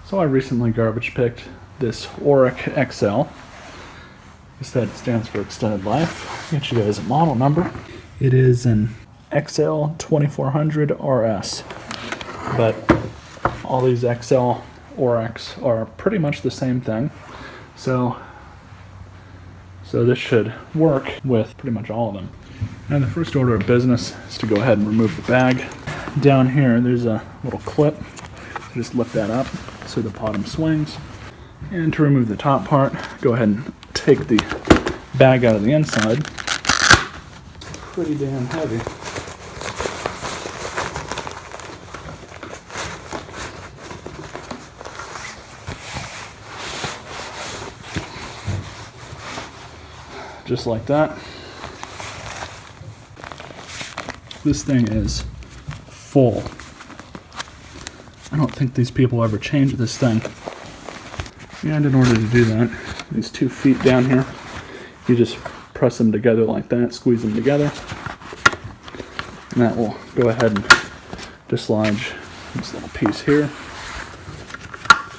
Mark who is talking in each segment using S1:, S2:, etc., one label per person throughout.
S1: So I recently garbage picked this Oreck XL. I guess that stands for extended life. I'll get you guys a model number. It is an XL 2400 RS. But all these XL Orecks are pretty much the same thing. So this should work with pretty much all of them. And the first order of business is to go ahead and remove the bag. Down here there's a little clip. So just lift that up so the bottom swings. And to remove the top part, go ahead and take the bag out of the inside. Pretty damn heavy. Just like that. This thing is full. I don't think these people ever changed this thing. And in order to do that, these 2 feet down here, you just press them together like that, squeeze them together, and that will go ahead and dislodge this little piece here.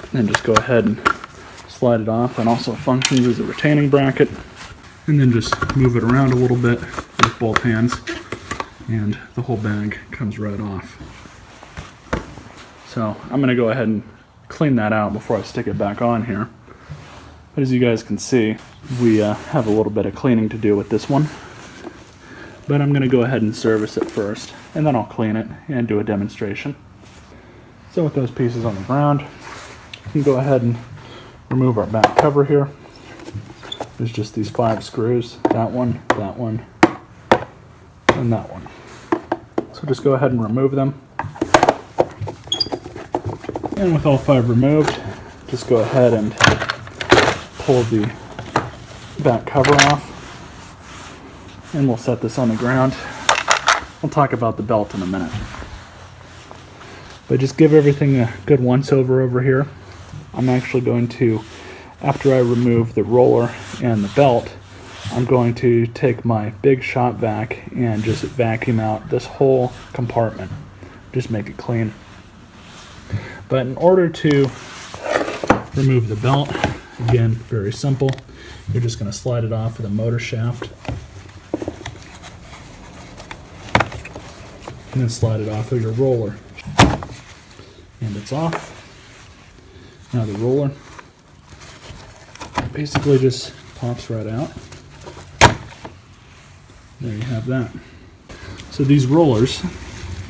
S1: And then just go ahead and slide it off, and also functions as a retaining bracket. And then just move it around a little bit with both hands, and the whole bag comes right off. So I'm going to go ahead and clean that out before I stick it back on here. But as you guys can see, we have a little bit of cleaning to do with this one. But I'm going to go ahead and service it first, and then I'll clean it and do a demonstration. So with those pieces on the ground, we can go ahead and remove our back cover here. There's just these 5 screws, that one, and that one. So just go ahead and remove them. And with all 5 removed, just go ahead and pull the back cover off. And we'll set this on the ground. We'll talk about the belt in a minute. But just give everything a good once over here. I'm actually going to, after I remove the roller and the belt, I'm going to take my big shop vac and just vacuum out this whole compartment. Just make it clean. But in order to remove the belt, again, very simple. You're just going to slide it off with a motor shaft. And then slide it off of your roller. And it's off. Now the roller basically just pops right out. There you have that. So these rollers,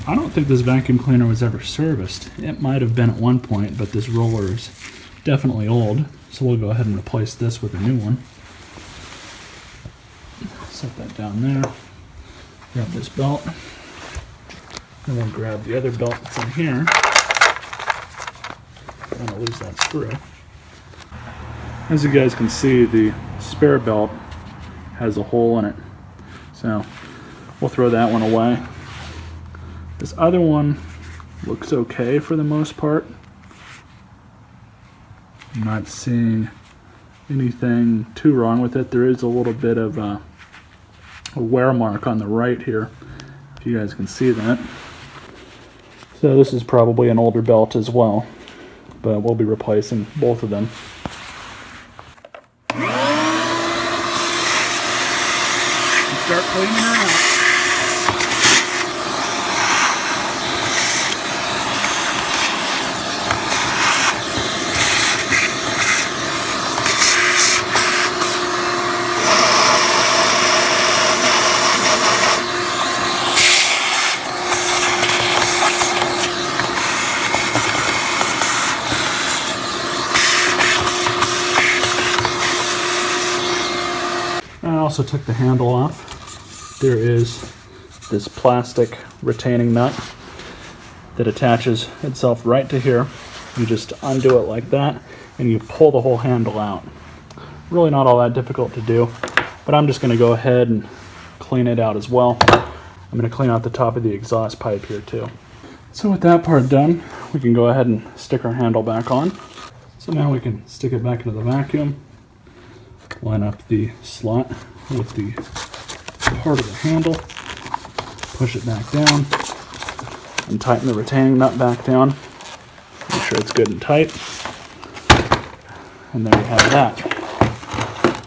S1: I don't think this vacuum cleaner was ever serviced. It might have been at one point, but this roller is definitely old. So we'll go ahead and replace this with a new one. Set that down there. Grab this belt. And then grab the other belt that's in here. I'm gonna lose that screw. As you guys can see, the spare belt has a hole in it. So we'll throw that one away. This other one looks okay for the most part. I'm not seeing anything too wrong with it. There is a little bit of a wear mark on the right here, if you guys can see that. So this is probably an older belt as well, but we'll be replacing both of them. Start cleaning her out. I also took the handle off. There is this plastic retaining nut that attaches itself right to here. You just undo it like that and you pull the whole handle out. Really not all that difficult to do, but I'm just going to go ahead and clean it out as well. I'm going to clean out the top of the exhaust pipe here too. So with that part done, we can go ahead and stick our handle back on. So now we can stick it back into the vacuum, line up the slot with the part of the handle, push it back down, and tighten the retaining nut back down. You sure it's good and tight. And there you have that.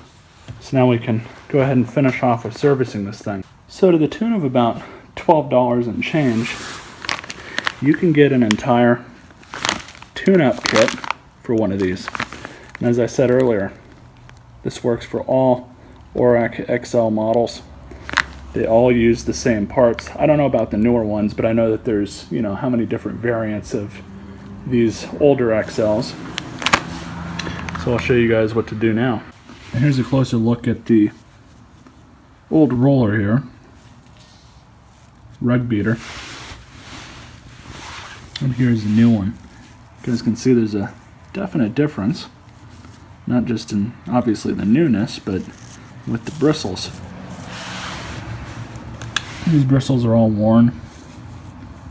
S1: So now we can go ahead and finish off with servicing this thing. So to the tune of about $12 and change, you can get an entire tune-up kit for one of these. And as I said earlier, this works for all Oreck XL models. They all use the same parts. I don't know about the newer ones, but I know that there's, you know, how many different variants of these older XLs. So I'll show you guys what to do now. And here's a closer look at the old roller here. Rug beater. And here's the new one. You guys can see there's a definite difference. Not just in, obviously, the newness, but with the bristles. These bristles are all worn,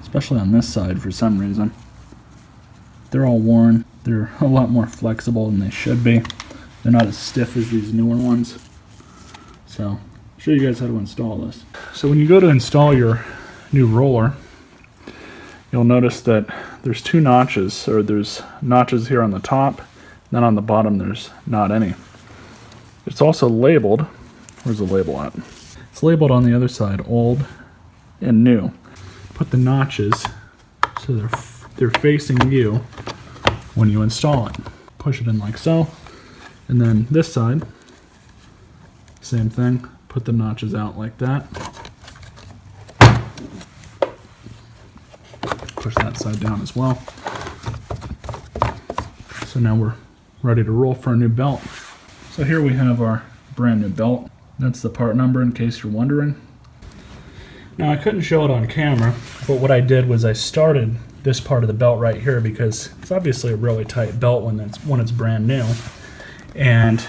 S1: especially on this side for some reason. They're all worn. They're a lot more flexible than they should be. They're not as stiff as these newer ones. So, I'll show you guys how to install this. So when you go to install your new roller, you'll notice that there's two notches, or there's notches here on the top, then on the bottom there's not any. It's also labeled, where's the label at? It's labeled on the other side, old and new. Put the notches so they're facing you when you install it. Push it in like so, and then this side, same thing, put the notches out like that. Push that side down as well. So now we're ready to roll for a new belt. So here we have our brand new belt. That's the part number in case you're wondering. Now I couldn't show it on camera, but what I did was I started this part of the belt right here because it's obviously a really tight belt when it's brand new. And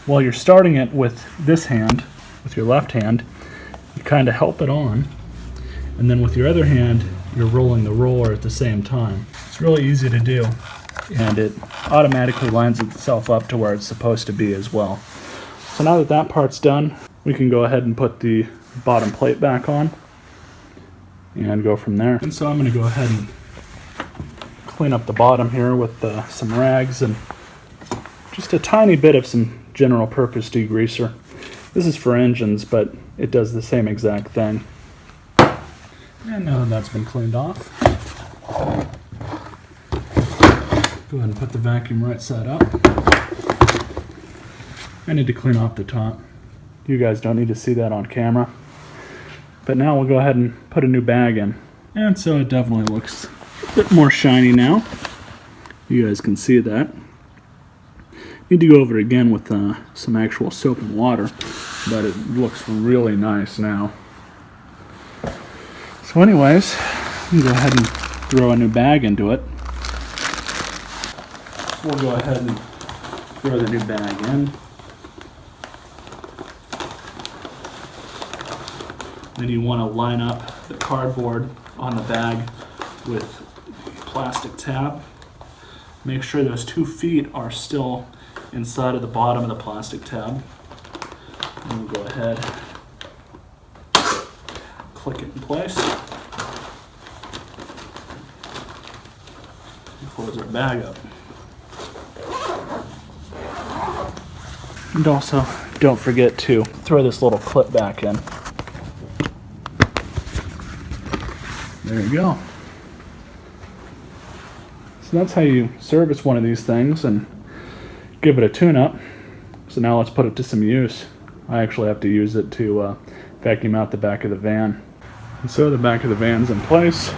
S1: while you're starting it with this hand, with your left hand, you kind of help it on, and then with your other hand you're rolling the roller at the same time. It's really easy to do, and it automatically lines itself up to where it's supposed to be as well. So now that that part's done, we can go ahead and put the bottom plate back on and go from there. And so I'm going to go ahead and clean up the bottom here with some rags and just a tiny bit of some general purpose degreaser. This is for engines, but it does the same exact thing. And now that that's been cleaned off, go ahead and put the vacuum right side up. I need to clean off the top. You guys don't need to see that on camera. But now we'll go ahead and put a new bag in. And so it definitely looks a bit more shiny now. You guys can see that. Need to go over it again with some actual soap and water, but it looks really nice now. So anyways, I'm gonna go ahead and throw a new bag into it. We'll go ahead and throw the new bag in. Then you want to line up the cardboard on the bag with plastic tab. Make sure those 2 feet are still inside of the bottom of the plastic tab. And we'll go ahead, click it in place, and close our bag up. And also, don't forget to throw this little clip back in. There you go. So that's how you service one of these things and give it a tune-up. So now let's put it to some use. I actually have to use it to vacuum out the back of the van. And so the back of the van's in place.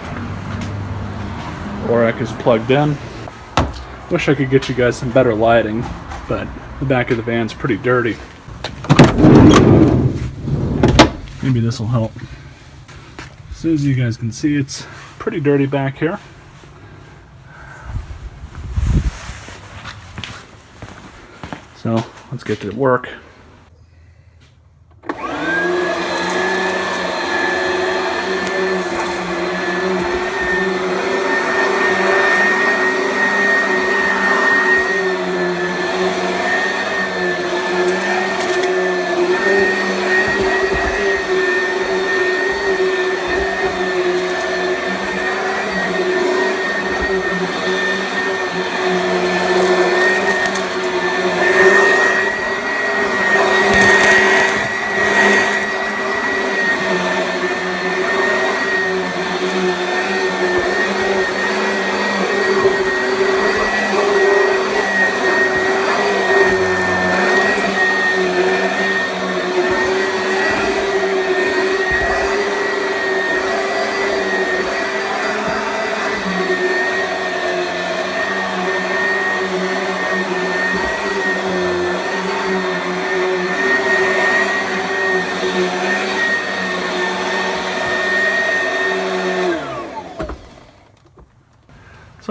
S1: Oreck is plugged in. Wish I could get you guys some better lighting, but the back of the van's pretty dirty. Maybe this will help. So as you guys can see, it's pretty dirty back here. So let's get to work.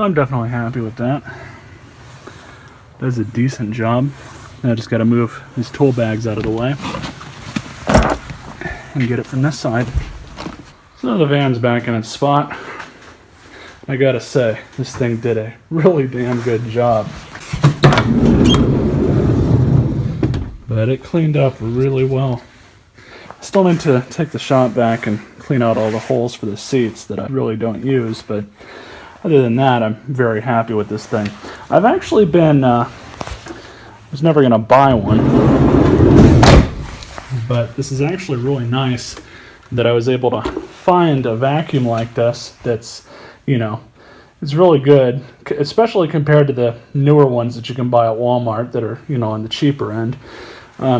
S1: I'm definitely happy with that. Does a decent job. Now I just got to move these tool bags out of the way and get it from this side. So the van's back in its spot. I gotta say, this thing did a really damn good job. But it cleaned up really well. Still need to take the shop back and clean out all the holes for the seats that I really don't use, but other than that, I'm very happy with this thing. I've actually been, I was never going to buy one, but this is actually really nice that I was able to find a vacuum like this that's, you know, it's really good, especially compared to the newer ones that you can buy at Walmart that are, you know, on the cheaper end.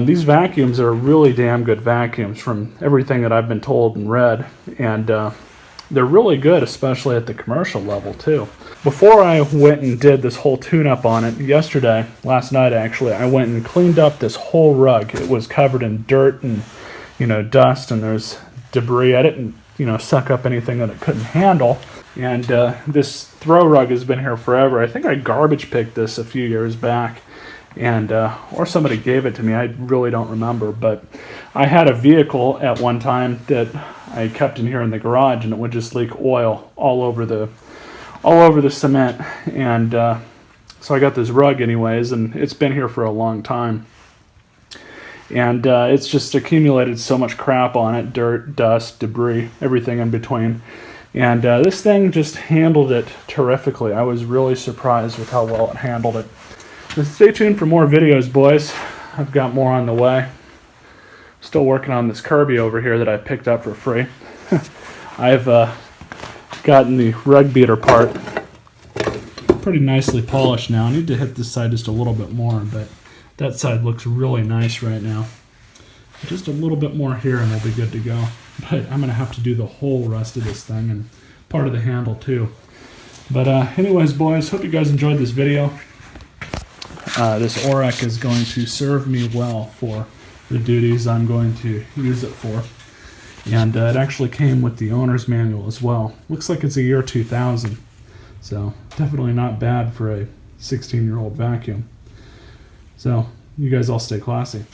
S1: These vacuums are really damn good vacuums from everything that I've been told and read, and they're really good, especially at the commercial level too. Before I went and did this whole tune-up on it, last night actually, I went and cleaned up this whole rug. It was covered in dirt and, you know, dust, and there's debris. I didn't, you know, suck up anything that it couldn't handle. And this throw rug has been here forever. I think I garbage picked this a few years back, and or somebody gave it to me. I really don't remember, but I had a vehicle at one time that I kept in here in the garage, and it would just leak oil all over the cement. And so I got this rug anyways, and it's been here for a long time. And it's just accumulated so much crap on it, dirt, dust, debris, everything in between. And this thing just handled it terrifically. I was really surprised with how well it handled it. So stay tuned for more videos, boys. I've got more on the way. Still working on this Kirby over here that I picked up for free. I've gotten the rug beater part pretty nicely polished now. I need to hit this side just a little bit more, but that side looks really nice right now. Just a little bit more here and we'll be good to go. But I'm going to have to do the whole rest of this thing and part of the handle too. But anyways, boys, hope you guys enjoyed this video. This Oreck is going to serve me well for the duties I'm going to use it for. And it actually came with the owner's manual as well. Looks like it's a year 2000. So definitely not bad for a 16-year-old vacuum. So you guys all stay classy.